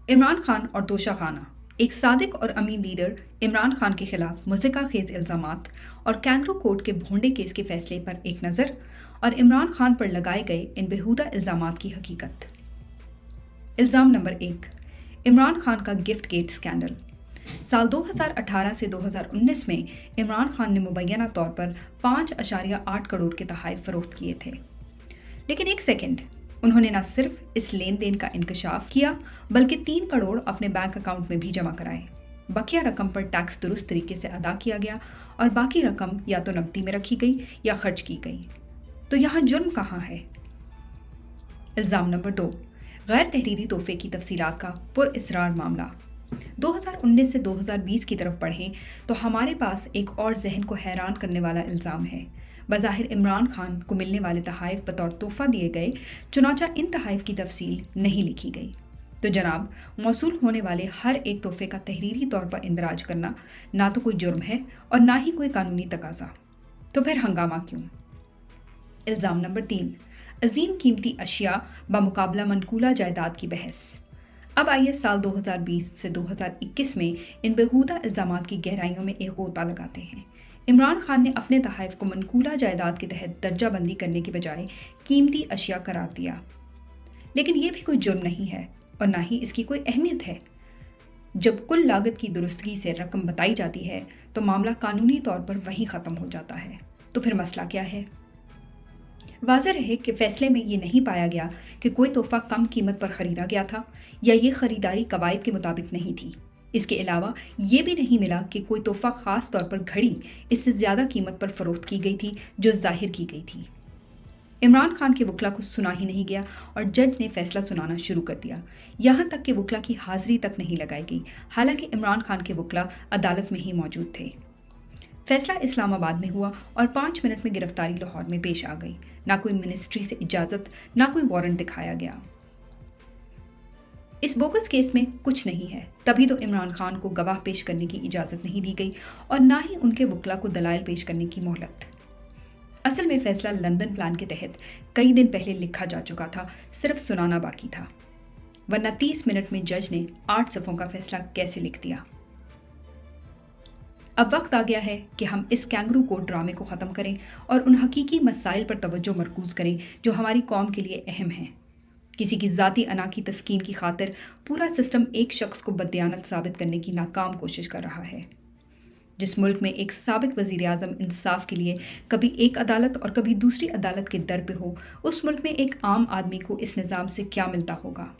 इमरान खान और तोशा खाना। एक सादिक और अमीन लीडर इमरान खान के खिलाफ मुज़क्का खेज इल्ज़ामात और कैंगरू कोर्ट के भोंडे केस के फैसले पर एक नज़र और इमरान खान पर लगाए गए इन बेहुदा इल्ज़ामात की हकीकत। इल्ज़ाम नंबर 1, इमरान खान का गिफ्ट गेट स्कैंडल। साल 2018 से 2019 में इमरान खान ने मुबैना तौर पर 5.8 करोड़ के तोहफ़े फ़रोख्त किए थे। लेकिन एक सेकंड, उन्होंने न सिर्फ इस लेन देन का इंकशाफ किया बल्कि 3 करोड़ अपने बैंक अकाउंट में भी जमा कराए। बकिया रकम पर टैक्स दुरुस्त तरीके से अदा किया गया और बाकी रकम या तो नकदी में रखी गई या खर्च की गई। तो यहाँ जुर्म कहाँ है? इल्ज़ाम नंबर 2, गैर तहरीरी तोहफे की तफसीलात का पुरअसरार मामला। 2019 से 2020 की तरफ पढ़ें तो हमारे पास एक और जहन को हैरान करने वाला इल्ज़ाम है। बज़ाहिर इमरान खान को मिलने वाले तोहफ़े बतौर तोहफ़ा दिए गए, चुनांचे इन तोहफ़े की तफसील नहीं लिखी गई। तो जनाब, मौसूल होने वाले हर एक तोहफ़े का तहरीरी तौर पर इंदराज करना ना तो कोई जुर्म है और ना ही कोई कानूनी तकाजा। तो फिर हंगामा क्यों? इल्ज़ाम नंबर 3, अजीम कीमती अशिया बमुकाबला मनकूला जायदाद की बहस। अब आइए साल 2020 से 2021 में इन बेहूदा इल्ज़ामात की गहराइयों में एक गोता लगाते हैं। इमरान खान ने अपने तोहफ़े को मनकूला जायदाद के तहत दर्जा बंदी करने के बजाय कीमती अशिया करार दिया। लेकिन ये भी कोई जुर्म नहीं है और ना ही इसकी कोई अहमियत है। जब कुल लागत की दुरुस्तगी से रकम बताई जाती है तो मामला कानूनी तौर पर वहीं ख़त्म हो जाता है। तो फिर मसला क्या है? वाज़ेह रहे कि फ़ैसले में ये नहीं पाया गया कि कोई तोहफ़ा कम कीमत पर ख़रीदा गया था या ये ख़रीदारी कवायद के मुताबिक नहीं थी। इसके अलावा ये भी नहीं मिला कि कोई तोहफ़ा ख़ास तौर पर घड़ी इससे ज़्यादा कीमत पर फ़रोख्त की गई थी जो ज़ाहिर की गई थी। इमरान खान के वकला को सुना ही नहीं गया और जज ने फ़ैसला सुनाना शुरू कर दिया। यहाँ तक कि वकला की हाज़िरी तक नहीं लगाई गई, हालांकि इमरान खान के वकला अदालत में ही मौजूद थे। फ़ैसला इस्लामाबाद में हुआ और 5 मिनट में गिरफ्तारी लाहौर में पेश आ गई। ना कोई मिनिस्ट्री से इजाज़त, ना कोई वारंट दिखाया गया। इस बोगस केस में कुछ नहीं है, तभी तो इमरान खान को गवाह पेश करने की इजाज़त नहीं दी गई और ना ही उनके वकला को दलाइल पेश करने की मोहलत। असल में फ़ैसला लंदन प्लान के तहत कई दिन पहले लिखा जा चुका था, सिर्फ सुनाना बाकी था। वरना 30 मिनट में जज ने 8 सफ़ों का फ़ैसला कैसे लिख दिया। अब वक्त आ गया है कि हम इस कैंगरू कोर्ट ड्रामे को ख़त्म करें और उन हकीकी मसाइल पर तवज्जो मरकूज़ करें जो हमारी कौम के लिए अहम हैं। किसी की ज़ाती अना की तस्कीन की खातिर पूरा सिस्टम एक शख्स को बददियानत साबित करने की नाकाम कोशिश कर रहा है। जिस मुल्क में एक साबिक वज़ीर आज़म इंसाफ के लिए कभी एक अदालत और कभी दूसरी अदालत के दर पे हो, उस मुल्क में एक आम आदमी को इस निज़ाम से क्या मिलता होगा?